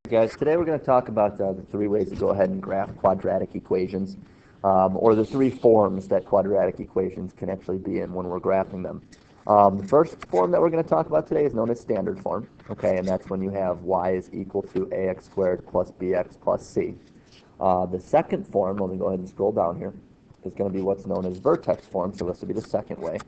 Guys, today we're going to talk about the three ways to go ahead and graph quadratic equations, or the three forms that quadratic equations can actually be in when we're graphing them. The first form that we're going to talk about today is known as standard form, okay, and that's when you have y is equal to ax squared plus bx plus c. The second form, let me go ahead and scroll down here, is going to be what's known as vertex form, so this will be the second way.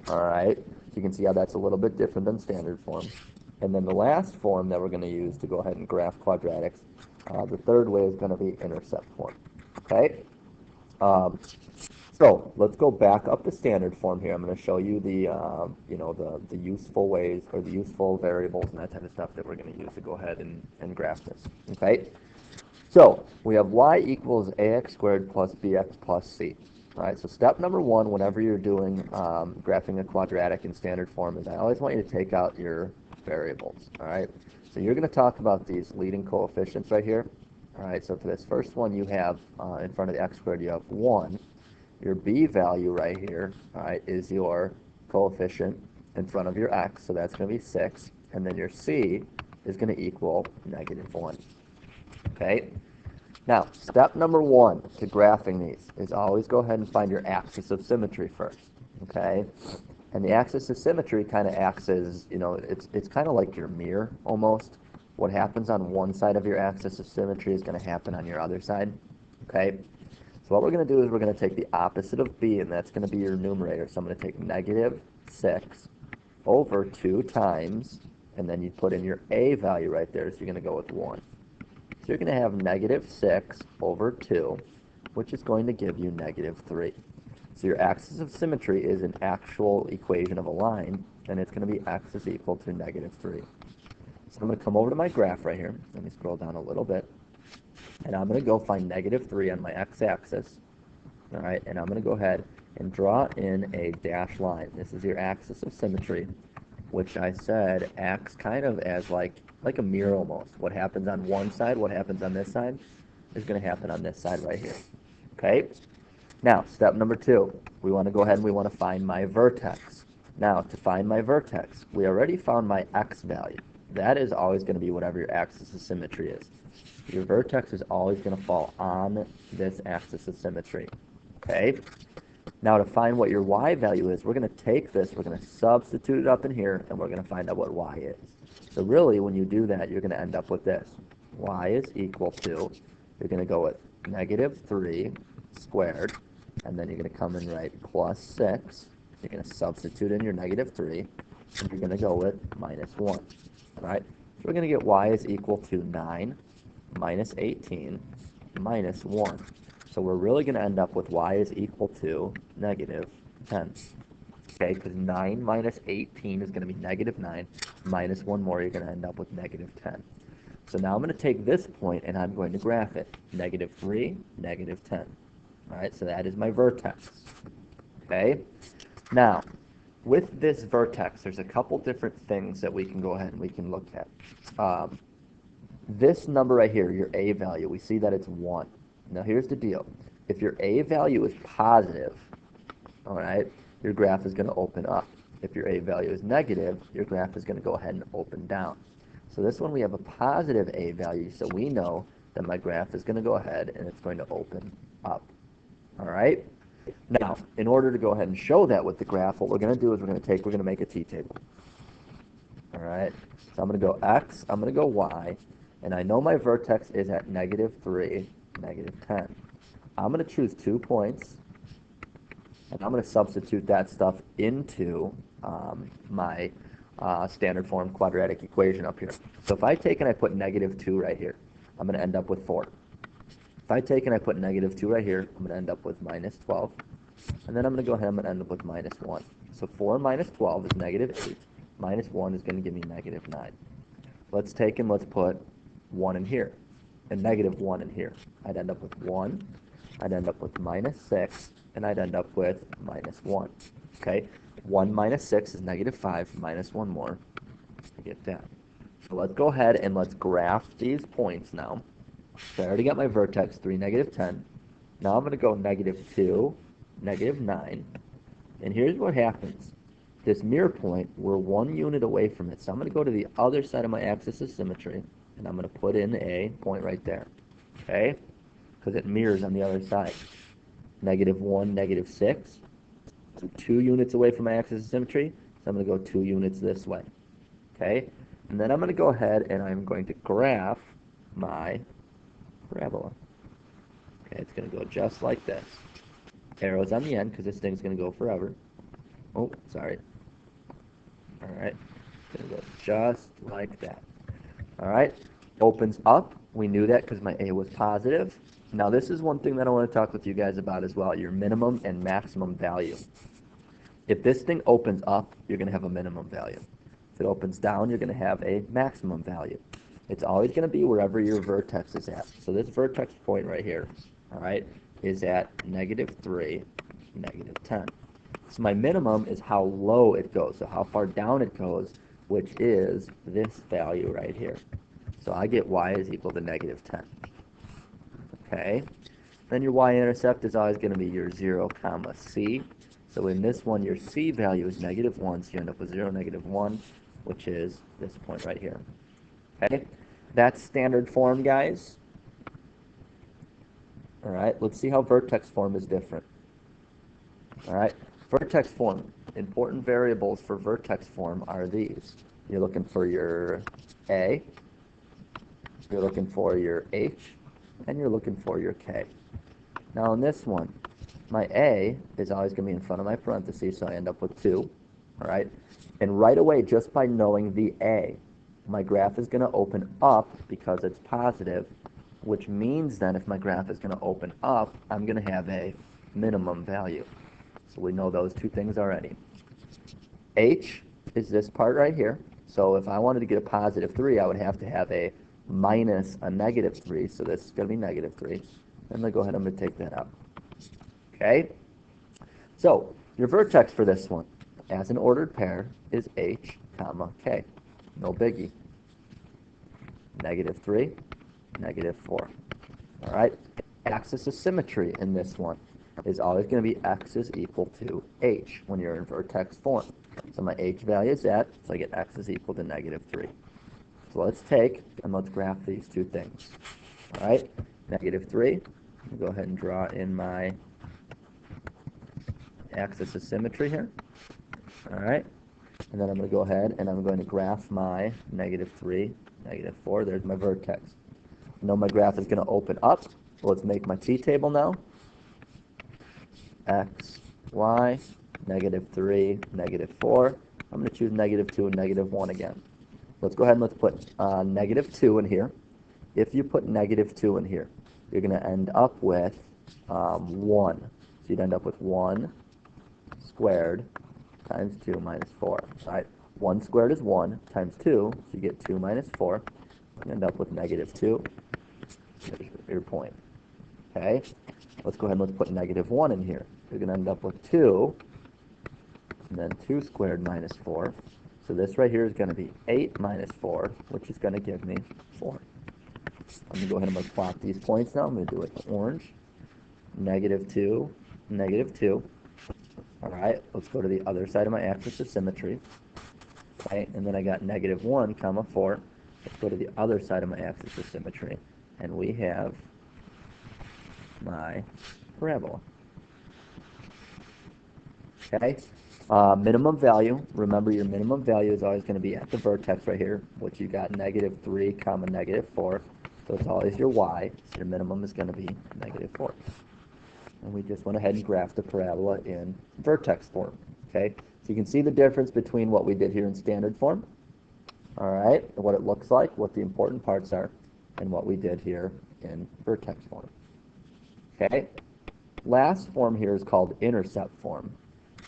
All right, so you can see how that's a little bit different than standard form. And then the last form that we're going to use to go ahead and graph quadratics, the third way is going to be intercept form. Okay? So let's go back up to standard form here. I'm going to show you the useful ways or the useful variables and that type of stuff that we're going to use to go ahead and graph this. Okay? So we have y equals ax squared plus bx plus c. All right, so step number one, whenever you're doing graphing a quadratic in standard form, is I always want you to take out your variables. All right, so you're going to talk about these leading coefficients right here. All right, so for this first one, you have in front of the x squared, you have 1. Your b value right here, all right, is your coefficient in front of your x, so that's going to be 6. And then your c is going to equal -1. Okay? Now, step number one to graphing these is always go ahead and find your axis of symmetry first, okay? And the axis of symmetry kind of acts as, it's kind of like your mirror almost. What happens on one side of your axis of symmetry is going to happen on your other side, okay? So what we're going to do is we're going to take the opposite of b, and that's going to be your numerator. So I'm going to take -6 over 2 times, and then you put in your a value right there, so you're going to go with 1. So you're going to have -6 over 2, which is going to give you -3. So your axis of symmetry is an actual equation of a line, and it's going to be x is equal to -3. So I'm going to come over to my graph right here. Let me scroll down a little bit. And I'm going to go find -3 on my x-axis. All right, and I'm going to go ahead and draw in a dashed line. This is your axis of symmetry, which I said acts kind of as like a mirror almost. What happens on one side, what happens on this side, is going to happen on this side right here. Okay? Now, step number 2. We want to go ahead and we want to find my vertex. Now, to find my vertex, we already found my x value. That is always going to be whatever your axis of symmetry is. Your vertex is always going to fall on this axis of symmetry. Okay? Now to find what your y value is, we're going to take this, we're going to substitute it up in here, and we're going to find out what y is. So really, when you do that, you're going to end up with this. Y is equal to, you're going to go with -3 squared, and then you're going to come and write +6. You're going to substitute in your -3, and you're going to go with -1. All right? So we're going to get y is equal to 9 minus 18 minus 1. So we're really going to end up with y is equal to -10. Okay, because 9 minus 18 is going to be -9. Minus 1 more, you're going to end up with -10. So now I'm going to take this point and I'm going to graph it. -3, -10. All right, so that is my vertex. Okay, now with this vertex, there's a couple different things that we can go ahead and we can look at. This number right here, your a value, we see that it's 1. Now here's the deal. If your a value is positive, all right, your graph is going to open up. If your a value is negative, your graph is going to go ahead and open down. So this one we have a positive a value, so we know that my graph is going to go ahead and it's going to open up. All right? Now, in order to go ahead and show that with the graph, what we're going to do is we're going to make a t-table. All right? So I'm going to go x, I'm going to go y, and I know my vertex is at -3, -10. I'm going to choose 2 points, and I'm going to substitute that stuff into my standard form quadratic equation up here. So if I take and I put -2 right here, I'm going to end up with 4. If I take and I put -2 right here, I'm going to end up with -12. And then I'm going to go ahead and end up with -1. So 4 minus 12 is -8. -1 is going to give me -9. Let's take and let's put 1 in here and -1 in here. I'd end up with 1. I'd end up with -6, and I'd end up with -1. Okay, 1 minus 6 is -5, -1 more. I get that. So let's go ahead and let's graph these points now. So I already got my vertex, 3, -10. Now I'm going to go -2, -9. And here's what happens. This mirror point, we're 1 unit away from it. So I'm going to go to the other side of my axis of symmetry. and I'm going to put in a point right there, okay? Because it mirrors on the other side. -1, -6. So 2 units away from my axis of symmetry, so I'm going to go 2 units this way, okay? And then I'm going to go ahead and I'm going to graph my parabola. Okay, it's going to go just like this. Arrows on the end because this thing's going to go forever. Oh, sorry. All right, it's going to go just like that. All right, opens up. We knew that because my A was positive. Now this is one thing that I want to talk with you guys about as well, your minimum and maximum value. If this thing opens up, you're going to have a minimum value. If it opens down, you're going to have a maximum value. It's always going to be wherever your vertex is at. So this vertex point right here, all right, is at -3, -10. So my minimum is how low it goes, so how far down it goes, which is this value right here. So I get y is equal to -10. Okay? Then your y-intercept is always going to be your 0, comma, c. So in this one, your c value is -1, so you end up with 0, -1, which is this point right here. Okay? That's standard form, guys. All right, let's see how vertex form is different. All right, vertex form. Important variables for vertex form are these. You're looking for your A, you're looking for your H, and you're looking for your K. Now in this one, my A is always going to be in front of my parentheses, so I end up with 2. All right, and right away, just by knowing the A, my graph is going to open up because it's positive, which means then if my graph is going to open up, I'm going to have a minimum value. So we know those two things already. H is this part right here. So if I wanted to get a +3, I would have to have a minus a -3. So this is going to be -3. I'm going to go ahead and I'm going to take that out. Okay? So your vertex for this one, as an ordered pair, is H, comma, K. No biggie. -3, -4. All right? Axis of symmetry in this one is always going to be x is equal to h when you're in vertex form. So my h value is that, so I get x is equal to -3. So let's take and let's graph these two things. All right, -3. I'll go ahead and draw in my axis of symmetry here. All right, and then I'm going to go ahead and I'm going to graph my -3, -4. There's my vertex. I know my graph is going to open up. So let's make my t-table now. X, y, -3, -4. I'm going to choose -2 and -1 again. Let's go ahead and let's put -2 in here. If you put -2 in here, you're going to end up with 1. So you'd end up with 1 squared times 2 minus 4. All right, 1 squared is 1 times 2, so you get 2 minus 4. You end up with -2. There's your point. Okay, let's go ahead and let's put -1 in here. You're going to end up with 2, and then 2 squared minus 4. So this right here is going to be 8 minus 4, which is going to give me 4. I'm going to go ahead and let's plot these points now. I'm going to do it in orange. -2, -2. All right, let's go to the other side of my axis of symmetry. Okay, and then I got -1, comma 4. Let's go to the other side of my axis of symmetry, and we have my parabola. Okay, minimum value. Remember, your minimum value is always going to be at the vertex right here, which you got -3, comma -4. So it's always your y. So your minimum is going to be -4. And we just went ahead and graphed the parabola in vertex form. Okay, so you can see the difference between what we did here in standard form. All right, and what it looks like, what the important parts are, and what we did here in vertex form. Okay, last form here is called intercept form.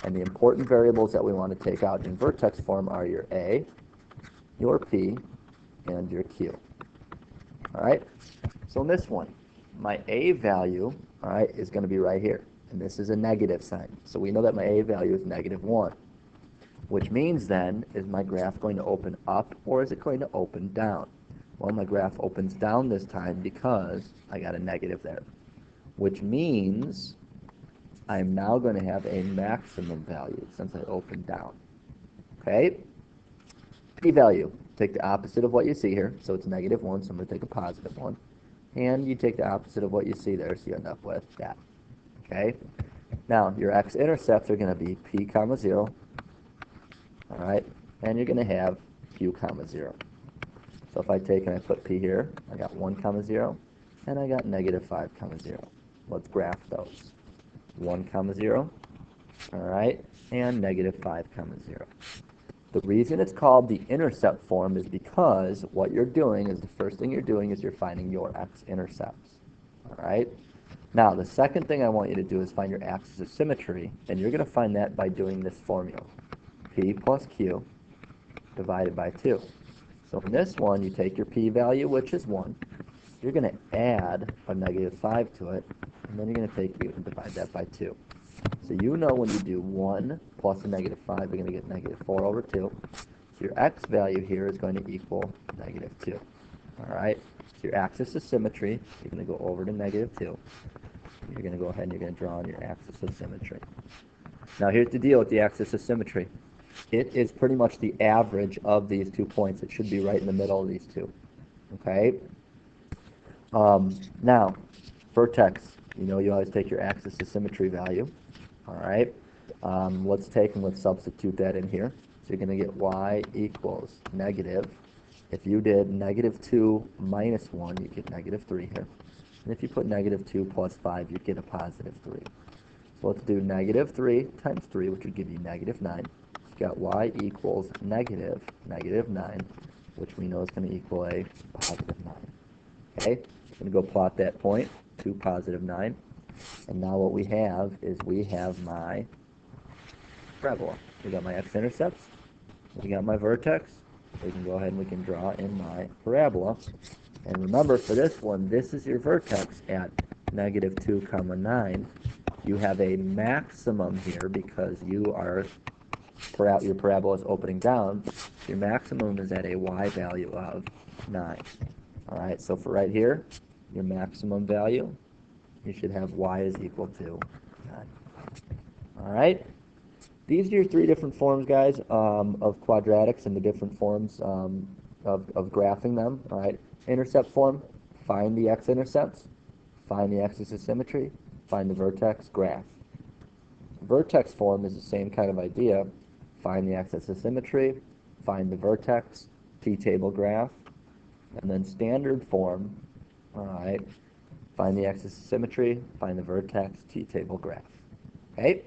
And the important variables that we want to take out in vertex form are your A, your P, and your Q. All right, so in this one, my A value, all right, is going to be right here. And this is a negative sign. So we know that my A value is -1. Which means then, is my graph going to open up or is it going to open down? Well, my graph opens down this time because I got a negative there. Which means I'm now going to have a maximum value since I opened down. Okay? P value. take the opposite of what you see here, so it's negative 1, so I'm going to take a positive 1. And you take the opposite of what you see there, so you end up with that. Okay? Now, your x-intercepts are going to be p comma 0, all right? And you're going to have q comma 0. So if I take and I put p here, I got 1 comma 0, and I got negative 5 comma 0. Let's graph those. 1 comma 0, all right, and negative 5 comma 0. The reason it's called the intercept form is because what you're doing is the first thing you're doing is you're finding your x-intercepts, all right? Now, the second thing I want you to do is find your axis of symmetry, and you're going to find that by doing this formula, p plus q divided by 2. So in this one, you take your p-value, which is 1. You're going to add a negative 5 to it, and then you're going to take q and divide that by 2. So you know when you do 1 plus a negative 5, you're going to get negative 4 over 2. So your x value here is going to equal negative 2. All right? So your axis of symmetry, you're going to go over to negative 2. You're going to go ahead and you're going to draw on your axis of symmetry. Now here's the deal with the axis of symmetry. It is pretty much the average of these 2 points. It should be right in the middle of these two. Okay? Now, vertex, you know you always take your axis of symmetry value. All right? Let's take and let's substitute that in here. So you're going to get y equals negative. If you did negative 2 minus 1, you get negative 3 here. And if you put negative 2 plus 5, you get a positive 3. So let's do negative 3 times 3, which would give you negative 9. You got y equals negative 9, which we know is going to equal a positive 9. Okay? I'm going to go plot that point to positive 9. And now what we have is we have my parabola. We got my x-intercepts. We got my vertex. We can go ahead and we can draw in my parabola. And remember, for this one, this is your vertex at negative 2 comma 9. You have a maximum here because you are your parabola is opening down. Your maximum is at a y value of 9. All right, so for right here, your maximum value, you should have y is equal to 9. All right? These are your 3 different forms, guys, of quadratics and the different forms of graphing them. All right? Intercept form, find the x-intercepts, find the axis of symmetry, find the vertex, graph. Vertex form is the same kind of idea. Find the axis of symmetry, find the vertex, t-table graph, and then standard form, all right, find the axis of symmetry, find the vertex, t-table graph. Okay?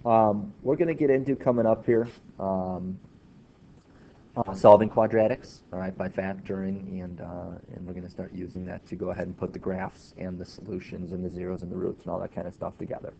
We're going to get into coming up here solving quadratics, all right, by factoring, and we're going to start using that to go ahead and put the graphs and the solutions and the zeros and the roots and all that kind of stuff together.